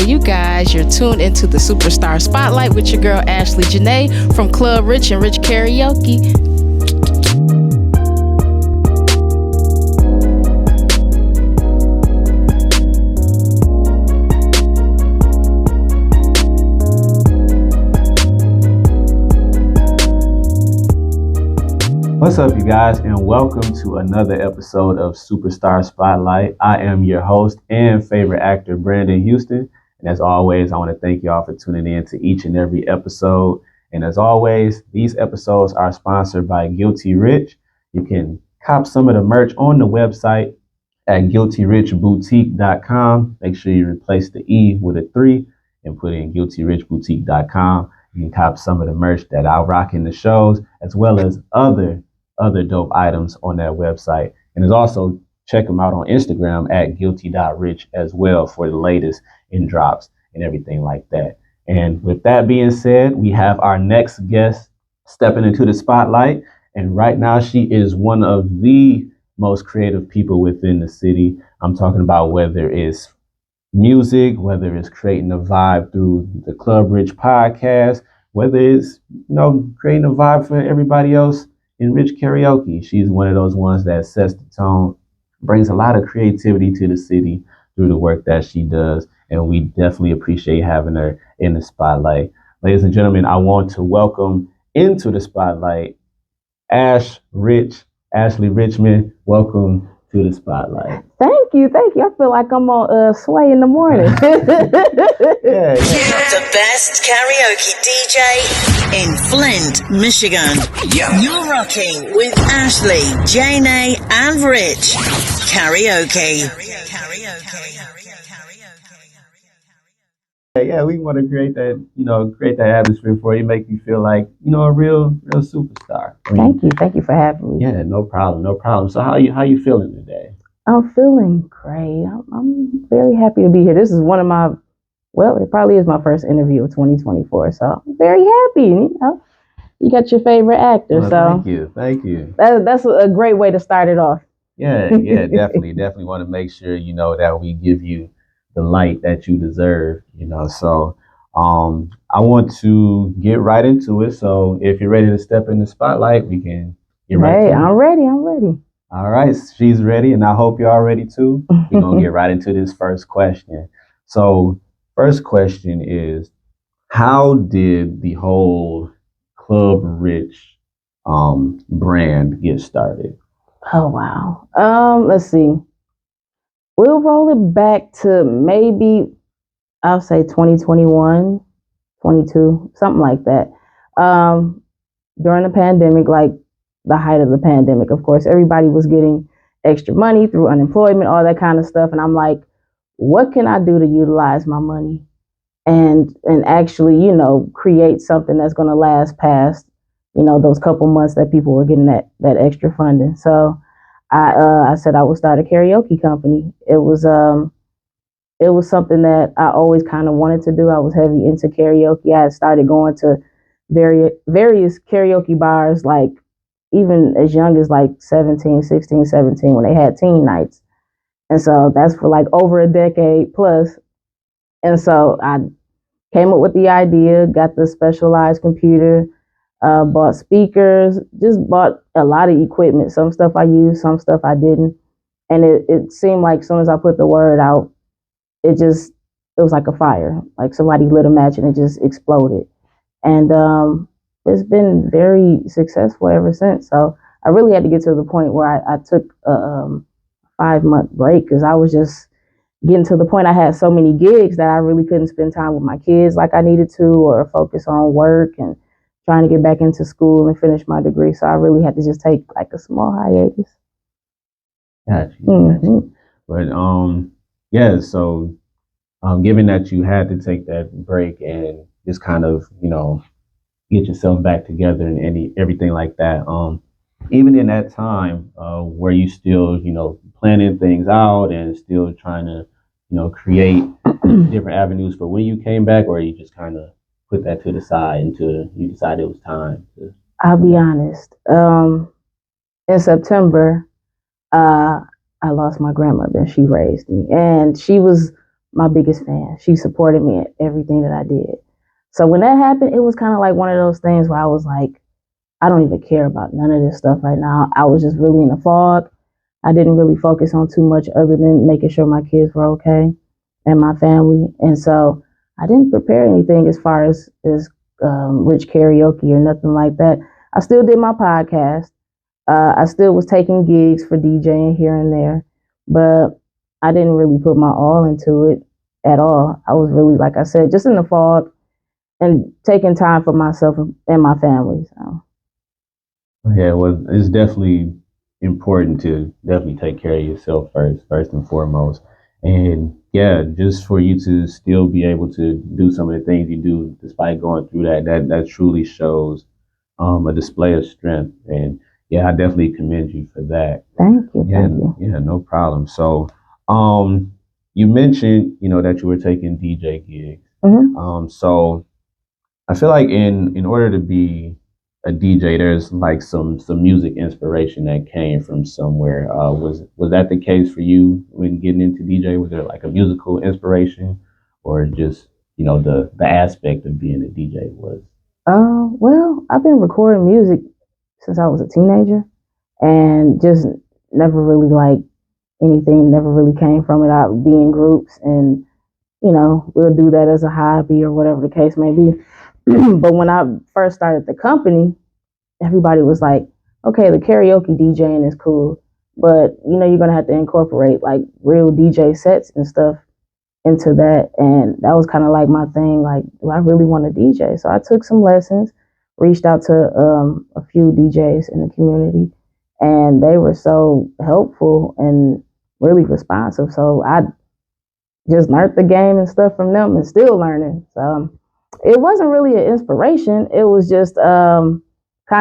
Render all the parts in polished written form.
Hey, you guys, you're tuned into the Superstar Spotlight with your girl Ashley Janay from Club Rich and Rich Karaoke. What's up, you guys, and welcome to another episode of Superstar Spotlight. I am your host and favorite actor, Brandon Houston. And as always, I want to thank y'all for tuning in to each and every episode. And as always, these episodes are sponsored by Guilty Rich. You can cop some of the merch on the website at guiltyrichboutique.com. Make sure you replace the E with a 3 and put in guiltyrichboutique.com. You can cop some of the merch that I rock in the shows, as well as other dope items on that website. And also check them out on Instagram at guilty.rich as well for the latest in drops and everything like that. And with that being said, we have our next guest stepping into the spotlight. And right now she is one of the most creative people within the city. I'm talking about whether it's music, whether it's creating a vibe through the Club Rich podcast, whether it's, creating a vibe for everybody else in Rich Karaoke. She's one of those ones that sets the tone, brings a lot of creativity to the city through the work that she does. And we definitely appreciate having her in the spotlight. Ladies and gentlemen, I want to welcome into the spotlight Ashley Richmond. Welcome to the spotlight. Thank you. I feel like I'm on Sway in the morning. Yeah. The best karaoke DJ in Flint, Michigan. Yeah. You're rocking with Ashley, Janay, and Rich. Karaoke. Yeah, we want to create that atmosphere for you, make you feel like, a real superstar. Thank you for having me. Yeah, no problem. So how you feeling today? I'm feeling great. I'm very happy to be here. This is one of my, it probably is my first interview of 2024. So I'm very happy. You got your favorite actor. Well, thank you. That's a great way to start it off. Yeah, definitely want to make sure that we give you the light that you deserve. So I want to get right into it. So if you're ready to step in the spotlight, we can get right into it. I'm ready. All right, she's ready, and I hope you're all ready too. We're going to get right into this first question. So first question is, how did the whole Club Rich brand get started? Oh, wow. Let's see. We'll roll it back to maybe, I'll say 2021, 22, something like that. During the pandemic, like the height of the pandemic, of course, everybody was getting extra money through unemployment, all that kind of stuff. And I'm like, what can I do to utilize my money and actually, create something that's going to last past, those couple months that people were getting that extra funding. So I said I would start a karaoke company. It was something that I always kind of wanted to do. I was heavy into karaoke. I had started going to various karaoke bars, like even as young as like 16, 17, when they had teen nights. And so that's for like over a decade plus. And so I came up with the idea, got the specialized computer, bought speakers, just bought a lot of equipment. Some stuff I used, some stuff I didn't. And it seemed like as soon as I put the word out, it was like a fire. Like somebody lit a match and it just exploded. And it's been very successful ever since. So I really had to get to the point where I took a 5-month break because I was just getting to the point I had so many gigs that I really couldn't spend time with my kids like I needed to, or focus on work and trying to get back into school and finish my degree. So I really had to just take like a small hiatus. Gotcha. Mm-hmm. But so given that you had to take that break and just kind of, get yourself back together and everything like that, even in that time, were you still, planning things out and still trying to, create different avenues for when you came back, or you just kind of put that to the side until you decided it was time? I'll be honest. In September, I lost my grandmother. She raised me, and she was my biggest fan. She supported me at everything that I did. So when that happened, it was kind of like one of those things where I was like, I don't even care about none of this stuff right now. I was just really in a fog. I didn't really focus on too much other than making sure my kids were okay and my family. And so I didn't prepare anything as far as Rich Karaoke or nothing like that. I still did my podcast. I still was taking gigs for DJing here and there, but I didn't really put my all into it at all. I was really, like I said, just in the fog and taking time for myself and my family. So. Yeah, well, it's definitely important to definitely take care of yourself first and foremost. And yeah, just for you to still be able to do some of the things you do despite going through that truly shows a display of strength. And yeah, I definitely commend you for that. Thank you. Yeah, Thank you. yeah, no problem. So, you mentioned, that you were taking DJ gigs. Mm-hmm. So I feel like in order to be a DJ, there's like some music inspiration that came from somewhere. Was that the case for you when getting into DJ? Was there like a musical inspiration, or just the aspect of being a DJ was? Well, I've been recording music since I was a teenager, and just never really like anything. Never really came from it. I'd be in groups, and we'll do that as a hobby or whatever the case may be. But when I first started the company, everybody was like, okay, the karaoke DJing is cool, but you're gonna have to incorporate like real DJ sets and stuff into that. And that was kind of like my thing. Like, do I really want to DJ? So I took some lessons, reached out to a few DJs in the community, and they were so helpful and really responsive. So I just learned the game and stuff from them, and still learning. So it wasn't really an inspiration. It was just kind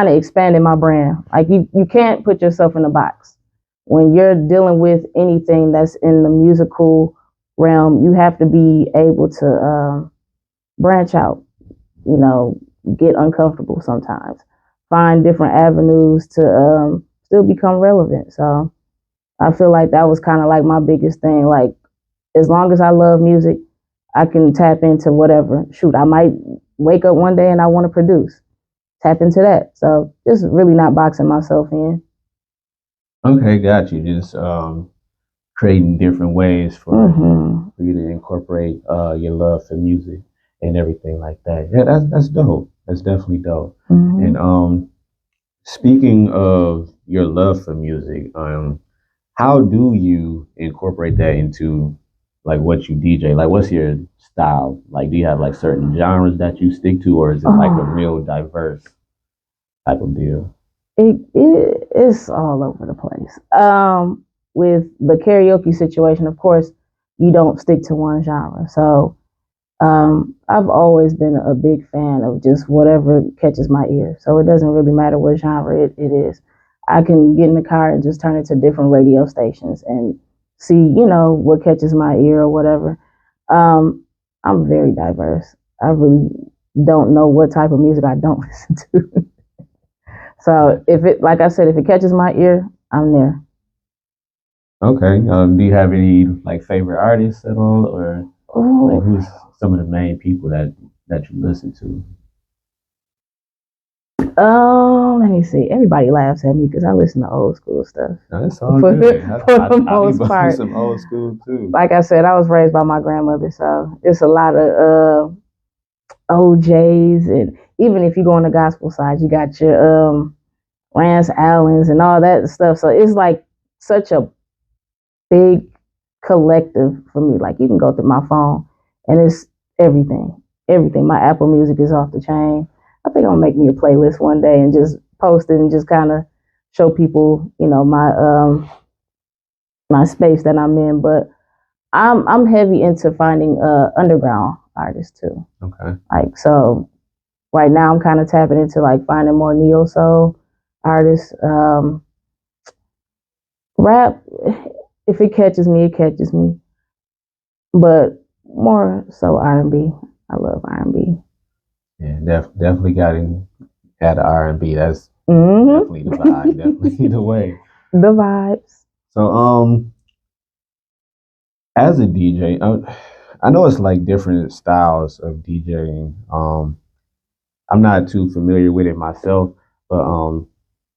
of expanding my brand. Like you can't put yourself in a box. When you're dealing with anything that's in the musical realm, you have to be able to branch out, get uncomfortable sometimes, find different avenues to still become relevant. So I feel like that was kind of like my biggest thing. Like, as long as I love music, I can tap into whatever. Shoot, I might wake up one day and I want to produce. Tap into that. So just really not boxing myself in. Okay, got you. Just creating different ways for you to incorporate your love for music and everything like that. Yeah, that's dope. That's definitely dope. And speaking of your love for music, how do you incorporate that into like what you DJ? Like, what's your style? Like, do you have like certain genres that you stick to, or is it like a real diverse type of deal? It's all over the place. With the karaoke situation, of course, you don't stick to one genre. So I've always been a big fan of just whatever catches my ear. So it doesn't really matter what genre it is. I can get in the car and just turn it to different radio stations and see, what catches my ear or whatever. I'm very diverse. I really don't know what type of music I don't listen to. So like I said, if it catches my ear, I'm there. Okay. Do you have any like favorite artists at all, or like who's some of the main people that you listen to? Let me see. Everybody laughs at me because I listen to old school stuff. No, that's all good. For the most part, some old school too. Like I said, I was raised by my grandmother, so it's a lot of OJs, and even if you go on the gospel side, you got your Rance Allens and all that stuff. So it's like such a big collective for me. Like, you can go through my phone and it's everything. Everything. My Apple Music is off the chain. I think I'll make me a playlist one day and just post it and just kind of show people, my space that I'm in. But I'm heavy into finding underground artists too. Okay. Like, so right now I'm kind of tapping into like finding more neo soul artists. Rap, if it catches me, it catches me. But more so R&B. I love R&B. Yeah, definitely got the R&B. That's definitely the vibe. Definitely the way. The vibes. So, as a DJ, I know it's like different styles of DJing. I'm not too familiar with it myself, but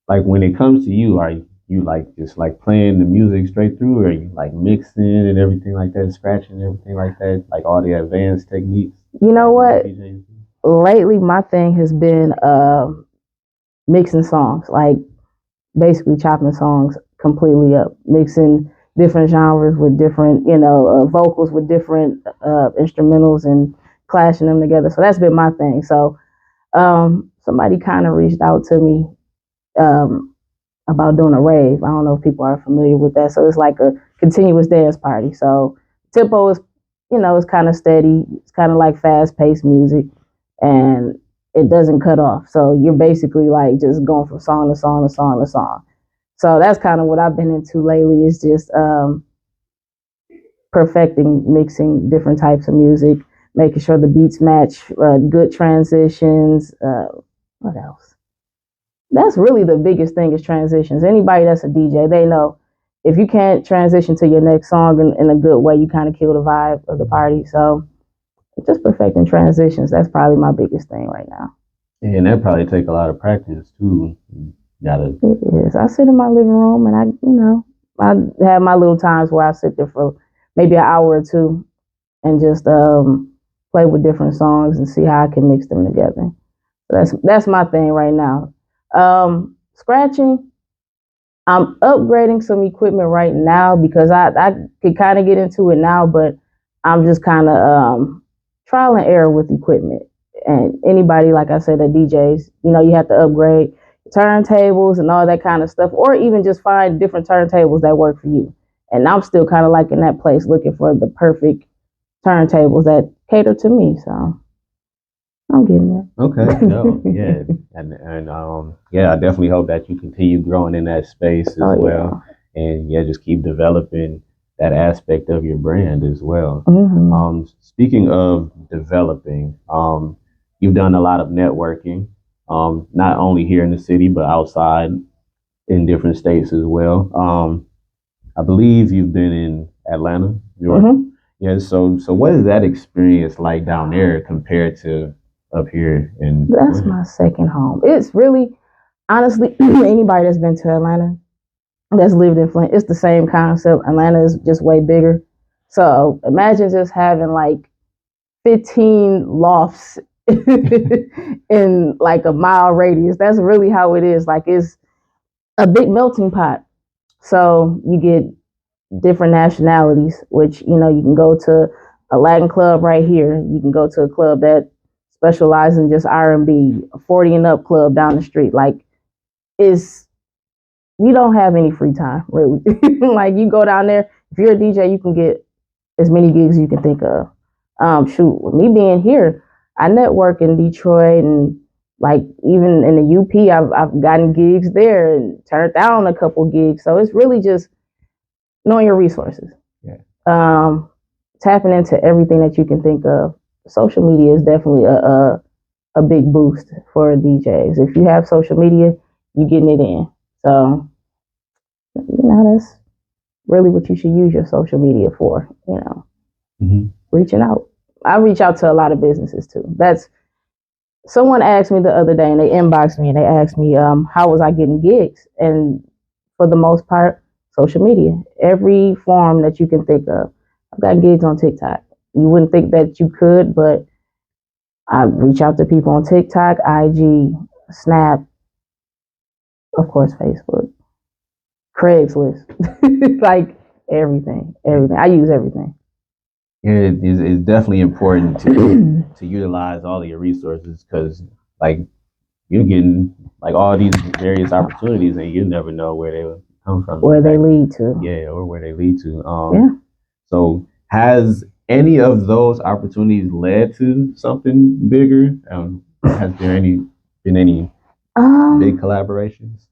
like when it comes to you, are you like just like playing the music straight through, or are you like mixing and everything like that, scratching and everything like that, like all the advanced techniques? You know what? DJs do? Lately, my thing has been mixing songs, like basically chopping songs completely up, mixing different genres with different, vocals with different instrumentals and clashing them together. So that's been my thing. So somebody kind of reached out to me um, about doing a rave. I don't know if people are familiar with that. So it's like a continuous dance party. So tempo is, it's kind of steady. It's kind of like fast paced music, and it doesn't cut off. So you're basically like just going from song to song to song to song. So that's kind of what I've been into lately, is just perfecting, mixing different types of music, making sure the beats match, good transitions. What else? That's really the biggest thing, is transitions. Anybody that's a DJ, they know if you can't transition to your next song in a good way, you kind of kill the vibe of the party. So just perfecting transitions, that's probably my biggest thing right now. Yeah, and that probably take a lot of practice too. You gotta. It is. I sit in my living room and I have my little times where I sit there for maybe an hour or two and just play with different songs and see how I can mix them together. So that's my thing right now. Scratching, I'm upgrading some equipment right now because I could kind of get into it now, but I'm just kind of trial and error with equipment. And anybody, like I said, that DJs, you have to upgrade turntables and all that kind of stuff, or even just find different turntables that work for you. And I'm still kind of like in that place looking for the perfect turntables that cater to me. So I'm getting there. Okay, no, yeah, and yeah, I definitely hope that you continue growing in that space as well, and yeah, just keep developing that aspect of your brand as well. Mm-hmm. Speaking of developing, you've done a lot of networking, not only here in the city but outside in different states as well. I believe you've been in Atlanta, Georgia. Mm-hmm. Yeah, so what is that experience like down there compared to up here in That's my second home. It's really, honestly, anybody that's been to Atlanta, that's lived in Flint, it's the same concept. Atlanta is just way bigger. So imagine just having like 15 lofts in like a mile radius. That's really how it is. Like, it's a big melting pot. So you get different nationalities, which, you can go to a Latin club right here. You can go to a club that specializes in just R&B, a 40 and up club down the street. Like, you don't have any free time, really. Like, you go down there, if you're a DJ, you can get as many gigs as you can think of. Shoot, with me being here, I network in Detroit, and like even in the UP, I've gotten gigs there and turned down a couple gigs. So it's really just knowing your resources. Yeah. Tapping into everything that you can think of. Social media is definitely a big boost for DJs. If you have social media, you're getting it in. So, that's really what you should use your social media for, reaching out. I reach out to a lot of businesses too. Someone asked me the other day, and they inboxed me and they asked me, how was I getting gigs? And for the most part, social media, every form that you can think of. I've got gigs on TikTok. You wouldn't think that you could, but I reach out to people on TikTok, IG, Snap, of course, Facebook, Craigslist, like everything. I use everything. Yeah, it's definitely important to utilize all of your resources, because like you're getting like all these various opportunities and you never know where they will come from. Where they lead to. Yeah, or where they lead to. So has any of those opportunities led to something bigger? Has there been any big collaborations?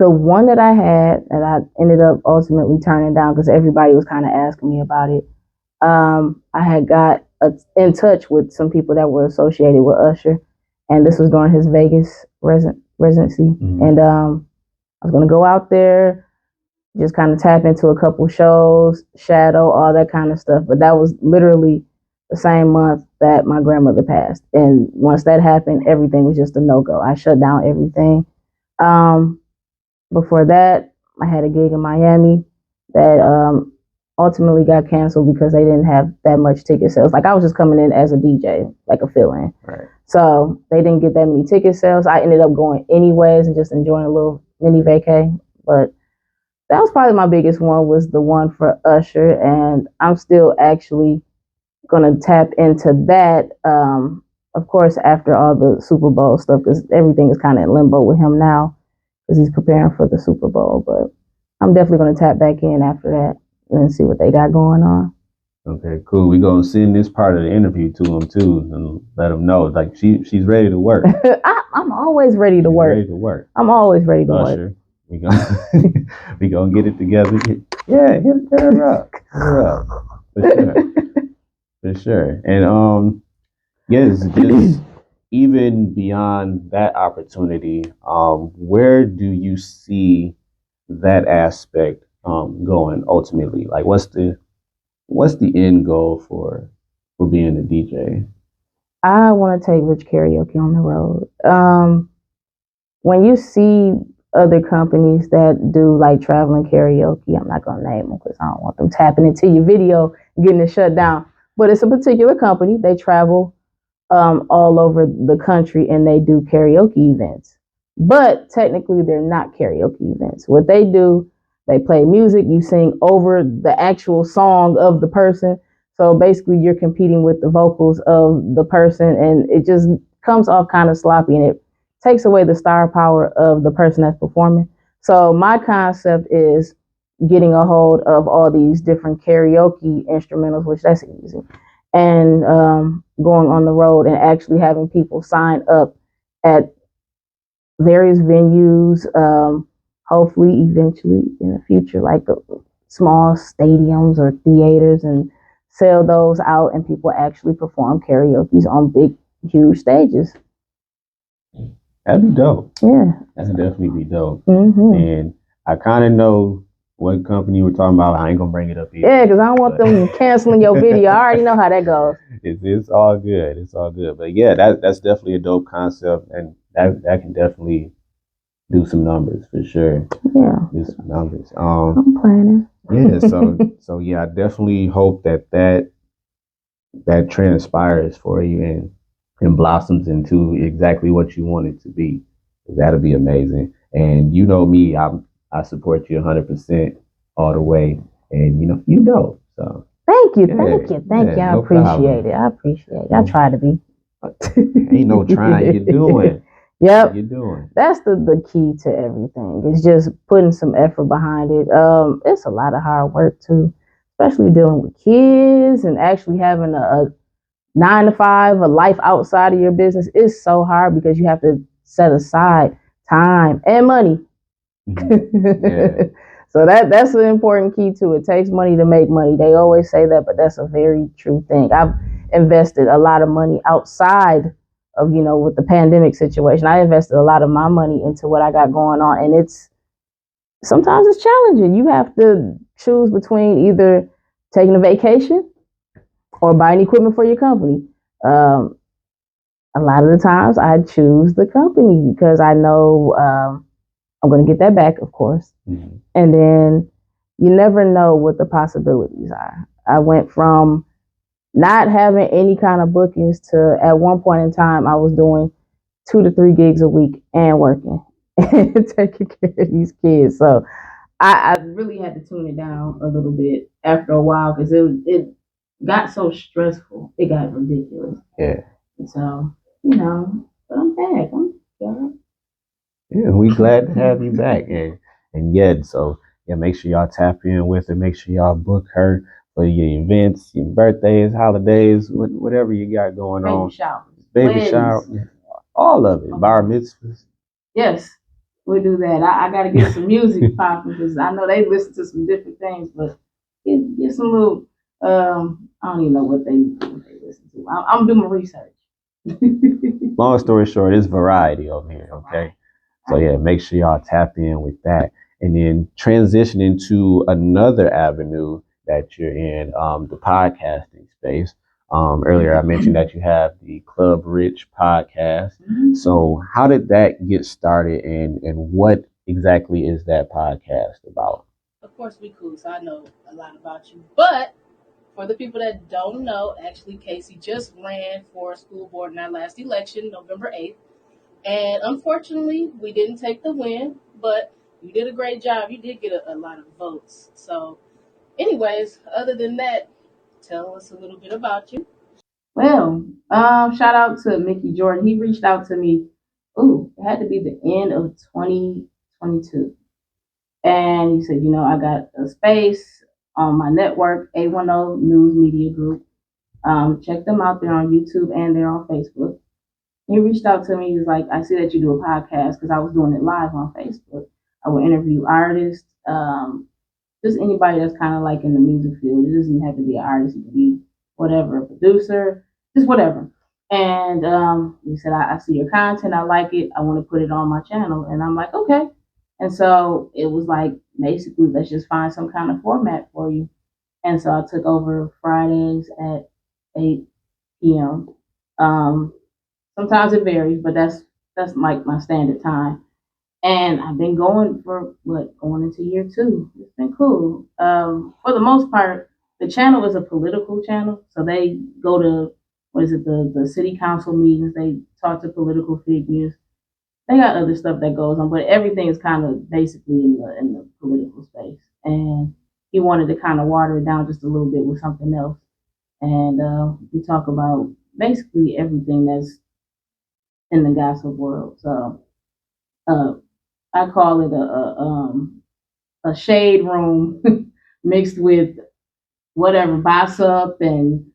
The one that I had that I ended up ultimately turning down because everybody was kind of asking me about it. I had got in touch with some people that were associated with Usher, and this was during his Vegas residency. Mm-hmm. And I was going to go out there, just kind of tap into a couple shows, shadow, all that kind of stuff. But that was literally the same month that my grandmother passed. And once that happened, everything was just a no-go. I shut down everything. Before that, I had a gig in Miami that ultimately got canceled because they didn't have that much ticket sales. Like I was just coming in as a DJ, like a fill-in. Right. So they didn't get that many ticket sales. I ended up going anyways and just enjoying a little mini vacay. But that was probably my biggest one, was the one for Usher. And I'm still actually going to tap into that, of course, after all the Super Bowl stuff, because everything is kind of in limbo with him now because he's preparing for the Super Bowl. But I'm definitely going to tap back in after that and see what they got going on. Okay, cool. We're going to send this part of the interview to him, too, and let him know. Like, she's ready to work. I'm always ready to work. Ready to work. I'm always ready to Usher. work. We gonna get it together. Yeah, hit her up. Hit her up. For sure. For sure. And yes, just even beyond that opportunity, where do you see that aspect going ultimately? Like what's the end goal for being a DJ? I want to take Rich Karaoke on the road. When you see other companies that do like traveling karaoke, I'm not gonna name them because I don't want them tapping into your video and getting it shut down. But it's a particular company. They travel all over the country and they do karaoke events. But technically, they're not karaoke events. What they do, they play music. You sing over the actual song of the person. So basically, you're competing with the vocals of the person, and it just comes off kind of sloppy, and it takes away the star power of the person that's performing. So my concept is getting a hold of all these different karaoke instrumentals, which that's easy, and going on the road and actually having people sign up at various venues, hopefully eventually in the future, like the small stadiums or theaters, and sell those out, and people actually perform karaoke's on big, huge stages. That'd be dope. Yeah. That'd definitely be dope. Mm-hmm. And I kind of know what company we're talking about. I ain't gonna bring it up here. Yeah, because I don't want them canceling your video. I already know how that goes. It's all good. It's all good. But yeah, that's definitely a dope concept, and that can definitely do some numbers for sure. Yeah. Do some numbers. I'm planning. Yeah. So yeah, I definitely hope that transpires for you and blossoms into exactly what you want it to be. That'll be amazing. And you know me, I support you 100% all the way. And you know. So thank you. I no appreciate problem. it. I appreciate it. I try to be. Ain't no trying. You're doing. Yep. You're doing. That's the key to everything. It's just putting some effort behind it. It's a lot of hard work too, especially dealing with kids and actually having a 9 to 5, a life outside of your business is so hard because you have to set aside time and money. Mm-hmm. Yeah. So that's an important key too. It takes money to make money. They always say that, but that's a very true thing. I've invested a lot of money outside of, with the pandemic situation. I invested a lot of my money into what I got going on, and sometimes it's challenging. You have to choose between either taking a vacation or buying equipment for your company. A lot of the times I choose the company because I know I'm going to get that back, of course. Mm-hmm. And then you never know what the possibilities are. I went from not having any kind of bookings to, at one point in time, I was doing 2 to 3 gigs a week and working and taking care of these kids. So I really had to tune it down a little bit after a while because it got so stressful. It got ridiculous. Yeah. And so, but I'm back. Yeah, we glad to have you back. And yet, so yeah, make sure y'all tap in with her. Make sure y'all book her for your events, your birthdays, holidays, whatever you got going on. Baby shower, all of it. Okay. Bar mitzvahs. Yes, we do that. I got to get some music popping because I know they listen to some different things, but get some little. I don't even know what they listen to. I'm doing research. Long story short, it's variety over here. Okay, so yeah, make sure y'all tap in with that. and then transitioning to another avenue that you're in, the podcasting space. Earlier, I mentioned that you have the Club Rich podcast. So, how did that get started, and what exactly is that podcast about? Of course, we cool, so I know a lot about you. But for the people that don't know, actually, Casey just ran for school board in our last election, November 8th. And unfortunately, we didn't take the win, but you did a great job. You did get a lot of votes. So, anyways, other than that, tell us a little bit about you. Well, shout out to Mickey Jordan. He reached out to me. Ooh, it had to be the end of 2022. And he said, I got a space on my network, A10 News Media Group. Check them out. They're on YouTube and they're on Facebook. He reached out to me. He was like, I see that you do a podcast because I was doing it live on Facebook. I would interview artists, just anybody that's kind of like in the music field. It doesn't have to be an artist. It could be whatever, a producer, just whatever. And he said, I see your content. I like it. I want to put it on my channel. And I'm like, okay. And so it was like, basically, let's just find some kind of format for you. And so I took over Fridays at 8 p.m. Sometimes it varies, but that's like my standard time. And I've been going for going into year 2. It's been cool. For the most part, the channel is a political channel, so they go to the city council meetings. They talk to political figures. They got other stuff that goes on, but everything is kind of basically in the political space. And he wanted to kind of water it down just a little bit with something else. And we talk about basically everything that's in the gossip world. So I call it a shade room mixed with whatever gossip and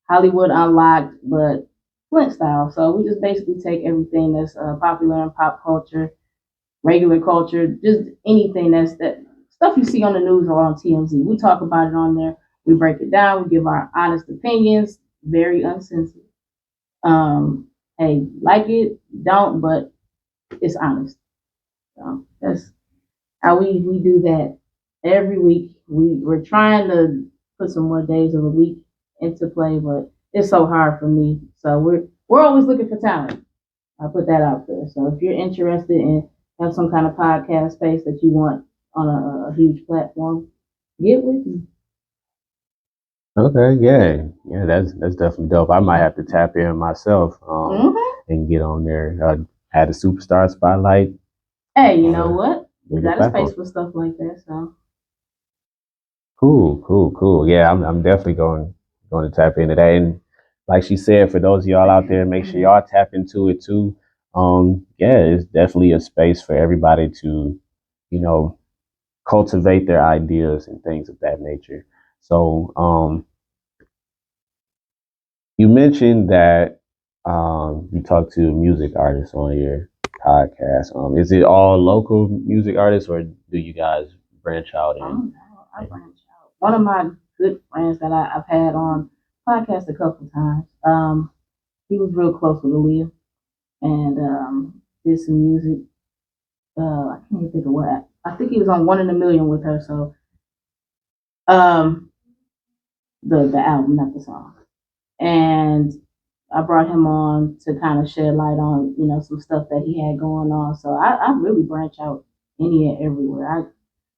Hollywood Unlocked, but Flint style. So we just basically take everything that's popular in pop culture, regular culture, just anything that's that stuff you see on the news or on TMZ. We talk about it on there. We break it down. We give our honest opinions, very uncensored. Hey, like it, don't, but it's honest. So that's how we do that every week. We're trying to put some more days of the week into play, but it's so hard for me. So we're always looking for talent. I put that out there. So if you're interested in have some kind of podcast space that you want on a huge platform, get with me. Okay, yeah, that's definitely dope. I might have to tap in myself, and get on there. Had a superstar spotlight. Hey, you know what? We got a space for stuff like that. So cool. Yeah, I'm definitely going to tap into that. And like she said, for those of y'all out there, make sure y'all tap into it too. Yeah, it's definitely a space for everybody to, cultivate their ideas and things of that nature. So, you mentioned that you talk to music artists on your podcast. Is it all local music artists, or do you guys branch out? I branch out. One of my good friends that I've had on podcast a couple times. He was real close with Aaliyah and did some music. I can't even think of what. I think he was on One in a Million with her. So, the album, not the song. And I brought him on to kind of shed light on, some stuff that he had going on. So I really branch out any and everywhere.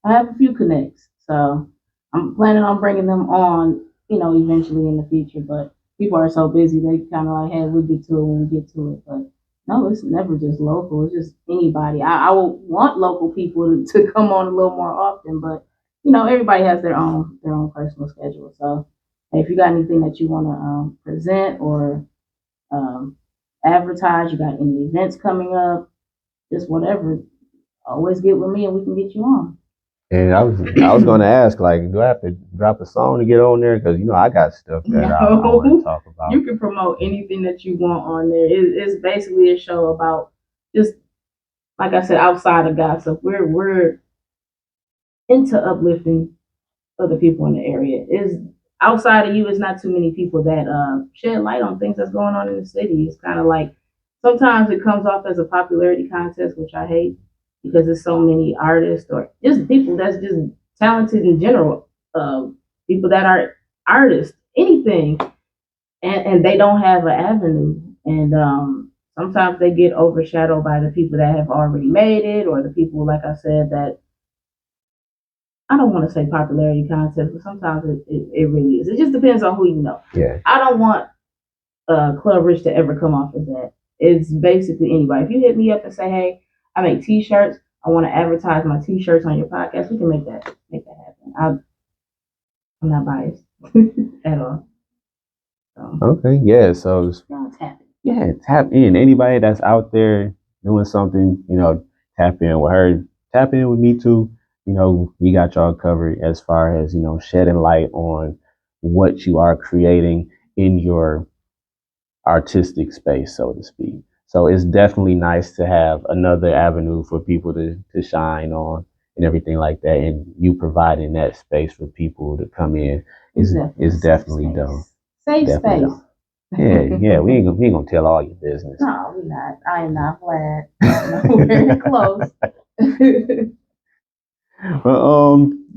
I have a few connects. So I'm planning on bringing them on, eventually in the future. But people are so busy, they kind of like, hey, we'll get to it when we get to it. But no, it's never just local. It's just anybody. I would want local people to come on a little more often, but everybody has their own personal schedule. So hey, if you got anything that you want to present or advertise, you got any events coming up, just whatever, always get with me and we can get you on. And I was going to ask, like, do I have to drop a song to get on there? Because I got stuff that I want to talk about. You can promote anything that you want on there. It's basically a show about just, like I said, outside of gossip. We're into uplifting other people in the area. Is outside of you, it's not too many people that shed light on things that's going on in the city. It's kind of like sometimes it comes off as a popularity contest, which I hate. because there's so many artists or just people that's just talented in general. People that are artists, anything, and they don't have an avenue. And sometimes they get overshadowed by the people that have already made it, or the people, like I said, that I don't want to say popularity contest, but sometimes it really is. It just depends on who you know. Yeah. I don't want Club Rich to ever come off as that. It's basically anybody. If you hit me up and say, "Hey, I make T-shirts. I want to advertise my T-shirts on your podcast," we can make that happen. I'm not biased at all. So, Okay. Yeah. So tap it. yeah, tap in. Anybody that's out there doing something, tap in with her. Tap in with me too. We got y'all covered as far as, shedding light on what you are creating in your artistic space, so to speak. So it's definitely nice to have another avenue for people to shine on and everything like that. And you providing that space for people to come in is definitely dope. Safe definitely space. Dope. Yeah, we ain't gonna tell all your business. No, we're not. I am not glad. We're very close.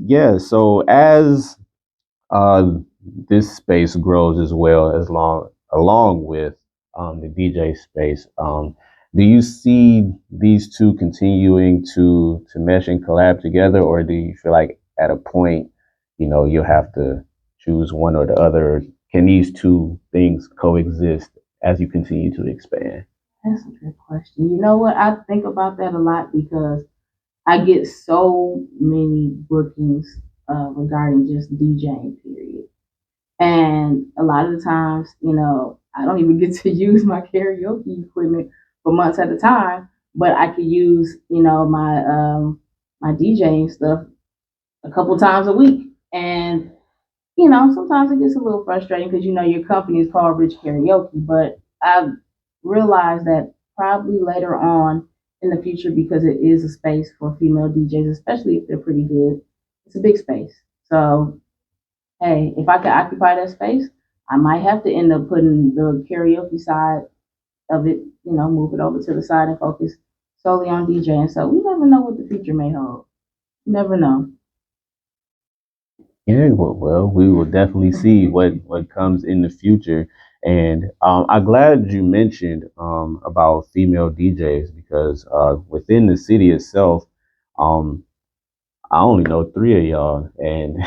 Yeah. So as this space grows as well as along with the DJ space, do you see these two continuing to mesh and collab together, or do you feel like at a point, you'll have to choose one or the other? Can these two things coexist as you continue to expand? That's a good question. You know what? I think about that a lot because I get so many bookings regarding just DJing, period. And a lot of the times, I don't even get to use my karaoke equipment for months at a time, but I could use, my DJing stuff a couple times a week. And, sometimes it gets a little frustrating because, your company is called Rich Karaoke, but I've realized that probably later on in the future, because it is a space for female DJs, especially if they're pretty good, it's a big space. So hey, if I could occupy that space, I might have to end up putting the karaoke side of it, move it over to the side and focus solely on DJing. So we never know what the future may hold. You never know. Yeah, well, we will definitely see what comes in the future. And I'm glad you mentioned about female DJs because within the city itself, um, I only know three of y'all, and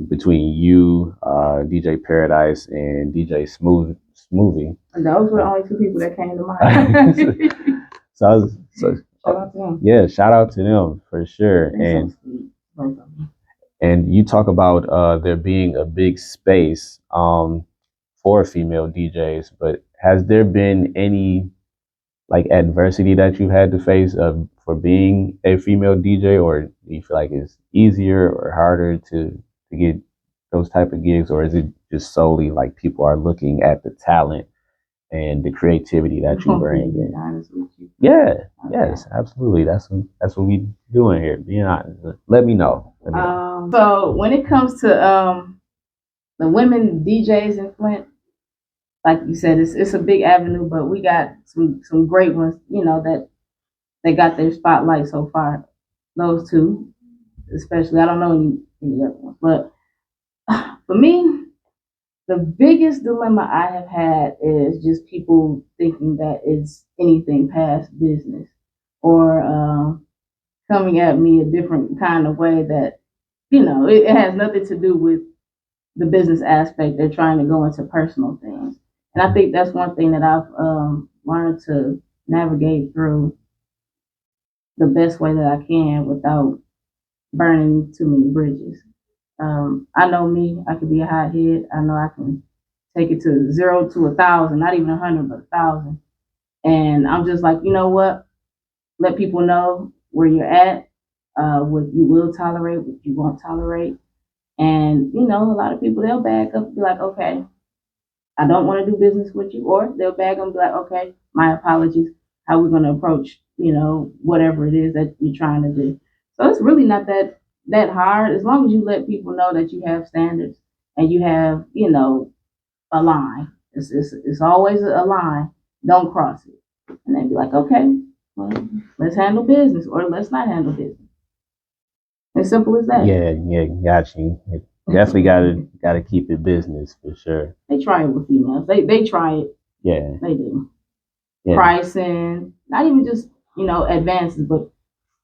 between you, DJ Paradise, and DJ Smoothie. And those were the only two people that came to mind. Shout out to them. Yeah, shout out to them for sure. They're And you talk about there being a big space for female DJs, but has there been any like adversity that you had to face for being a female DJ, or do you feel like it's easier or harder to get those type of gigs, or is it just solely like people are looking at the talent and the creativity that you bring in? Honest with you. Yeah, yes, absolutely. That's what we doing here. Being honest. Let me know. So when it comes to the women DJs in Flint, like you said, it's a big avenue, but we got some great ones, that they got their spotlight so far. Those two, especially. I don't know any other ones, but for me, the biggest dilemma I have had is just people thinking that it's anything past business, or coming at me a different kind of way that it has nothing to do with the business aspect. They're trying to go into personal things. And I think that's one thing that I've learned to navigate through the best way that I can without burning too many bridges. I know me, I could be a hothead. I know I can take it to 0 to 1,000, not even 100, but 1,000. And I'm just like, you know what? Let people know where you're at, what you will tolerate, what you won't tolerate. And, a lot of people, they'll back up and be like, okay, I don't want to do business with you. Or they'll bag them and be like, okay, my apologies. How we're going to approach, whatever it is that you're trying to do. So it's really not that hard as long as you let people know that you have standards and you have, a line. It's always a line. Don't cross it. And they'd be like, okay. well, let's handle business or let's not handle business. As simple as that. Yeah, got you. Definitely gotta keep it business for sure. They try it with females. They try it. Yeah. They do. Yeah. Pricing, not even just, advances, but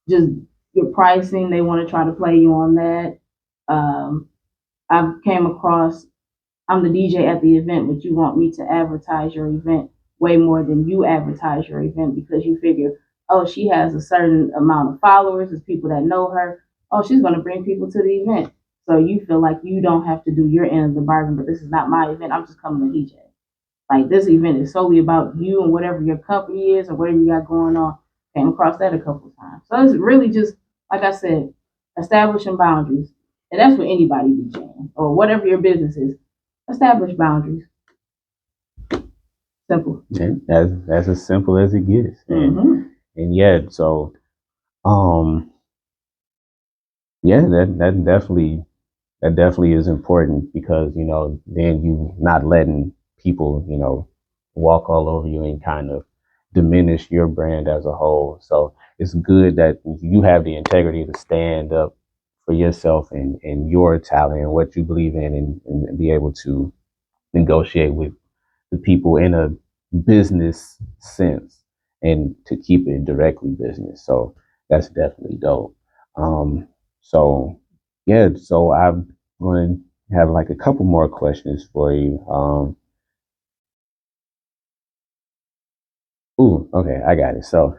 just your pricing. They want to try to play you on that. I've came across, I'm the DJ at the event, but you want me to advertise your event way more than you advertise your event because you figure, oh, she has a certain amount of followers, there's people that know her. Oh, she's going to bring people to the event. So you feel like you don't have to do your end of the bargain, but this is not my event. I'm just coming to DJ. Like this event is solely about you and whatever your company is or whatever you got going on. Came across that a couple of times. So it's really just, like I said, establishing boundaries. And that's for anybody DJing or whatever your business is. Establish boundaries. Simple. Yeah, that's as simple as it gets. And yeah, so yeah, that definitely is important because, then you not letting people, walk all over you and kind of diminish your brand as a whole. So it's good that you have the integrity to stand up for yourself and your talent and what you believe in and be able to negotiate with the people in a business sense and to keep it directly business. So that's definitely dope. So yeah, so I'm going to have like a couple more questions for you. Okay, I got it. So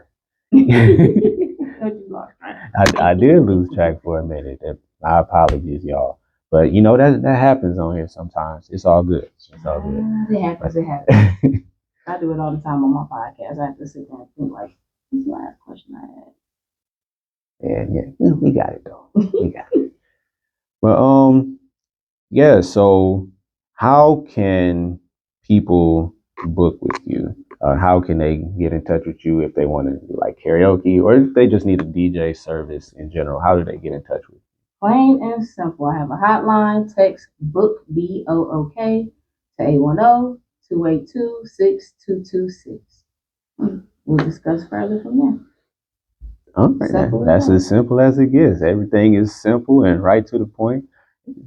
I did lose track for a minute. My apologies, y'all. But that happens on here sometimes. It's all good. It's all good. It happens. It happens. I do it all the time on my podcast. I have to sit there and think like, what's the last question I Yeah, had? we got it though. We got it. Well, yeah. So, how can people book with you? How can they get in touch with you if they want to do like karaoke or if they just need a DJ service in general? How do they get in touch with you? Plain and simple. I have a hotline. Text book BOOK to 810-282-6226. We'll discuss further from there. All right, that's as simple as it gets. Everything is simple and right to the point.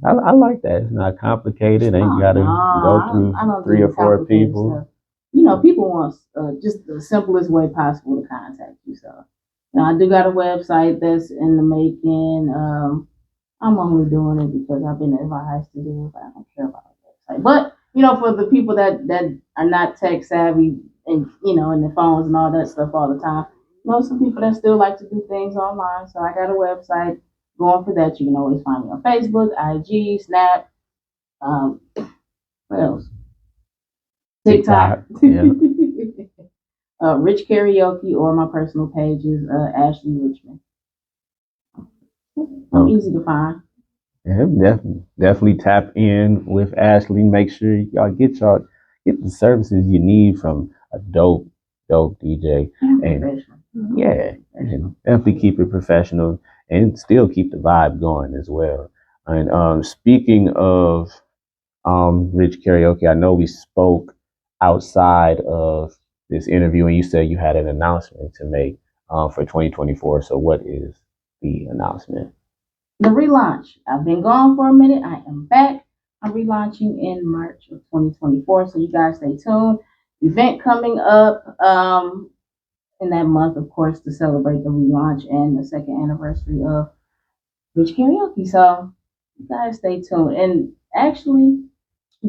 I like that. It's not complicated. Ain't got to go through 3 or 4 people. Stuff. People want just the simplest way possible to contact you. So, I do got a website that's in the making. I'm only doing it because I've been advised to do it, but I don't care about the website. But, for the people that are not tech savvy and, in their phones and all that stuff all the time, some people that still like to do things online. So I got a website going for that. You can always find me on Facebook, IG, Snap, what else? TikTok. Yeah. Rich Karaoke, or my personal page is Ashley Richmond. I'm easy to find. Yeah, definitely tap in with Ashley. Make sure y'all get the services you need from a dope DJ. And yeah, and definitely keep it professional and still keep the vibe going as well. And speaking of Rich Karaoke, I know we spoke outside of this interview and you said you had an announcement to make for 2024. So what is the announcement? The relaunch. I've been gone for a minute. I am back. I'm relaunching in March of 2024. So you guys stay tuned. Event coming up in that month, of course, to celebrate the relaunch and the second anniversary of Rich Karaoke. So you guys stay tuned. And actually,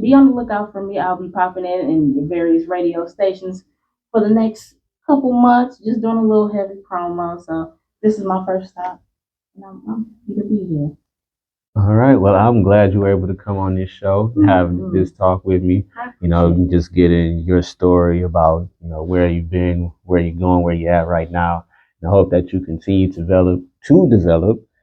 be on the lookout for me. I'll be popping in various radio stations for the next couple months, just doing a little heavy promo. So this is my first stop. And I'm happy to be here. All right. Well, I'm glad you were able to come on this show, have this talk with me. Just getting your story about, where you've been, where you're going, where you're at right now. And I hope that you continue to develop,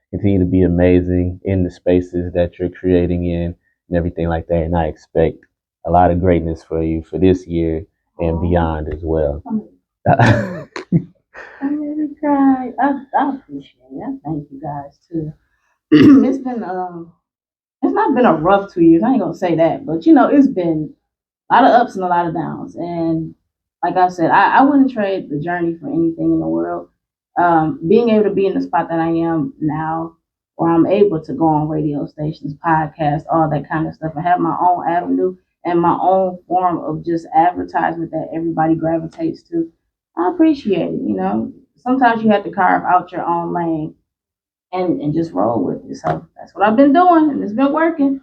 continue to be amazing in the spaces that you're creating in and everything like that. And I expect a lot of greatness for you for this year and beyond as well. I really cried. I appreciate it. I thank you guys too. It's not been a rough 2 years. I ain't gonna say that, but it's been a lot of ups and a lot of downs. And like I said, I wouldn't trade the journey for anything in the world. Being able to be in the spot that I am now, where I'm able to go on radio stations, podcasts, all that kind of stuff, and have my own avenue and my own form of just advertisement that everybody gravitates to. I appreciate it. Sometimes you have to carve out your own lane and just roll with it. So that's what I've been doing, and it's been working.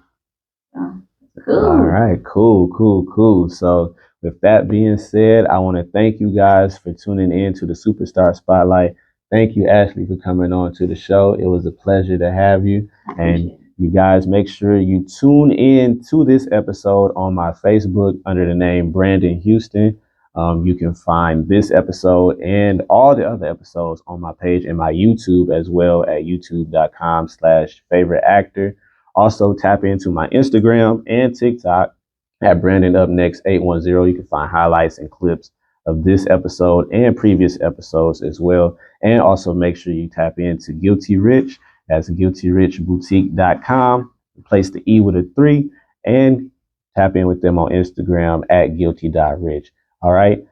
Cool. All right, cool. So with that being said, I want to thank you guys for tuning in to the Superstar Spotlight. Thank you, Ashley, for coming on to the show. It was a pleasure to have you. And you guys make sure you tune in to this episode on my Facebook under the name Brandon Houston. You can find this episode and all the other episodes on my page and my YouTube as well at youtube.com/favorite actor. Also, tap into my Instagram and TikTok at Brandon Up Next 810. You can find highlights and clips of this episode and previous episodes as well. And also make sure you tap into Guilty Rich. That's guiltyrichboutique.com. Replace the E with a 3 and tap in with them on Instagram at guilty.rich. All right.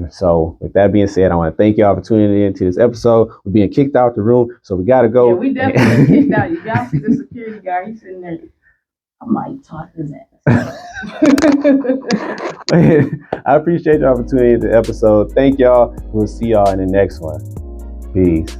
So with that being said, I want to thank y'all for tuning in to this episode. We're being kicked out the room, so we got to go. Yeah, we definitely kicked out. Y'all see the security guard? He's sitting there. I might talk his ass. I appreciate y'all for tuning in to the episode. Thank y'all. We'll see y'all in the next one. Peace.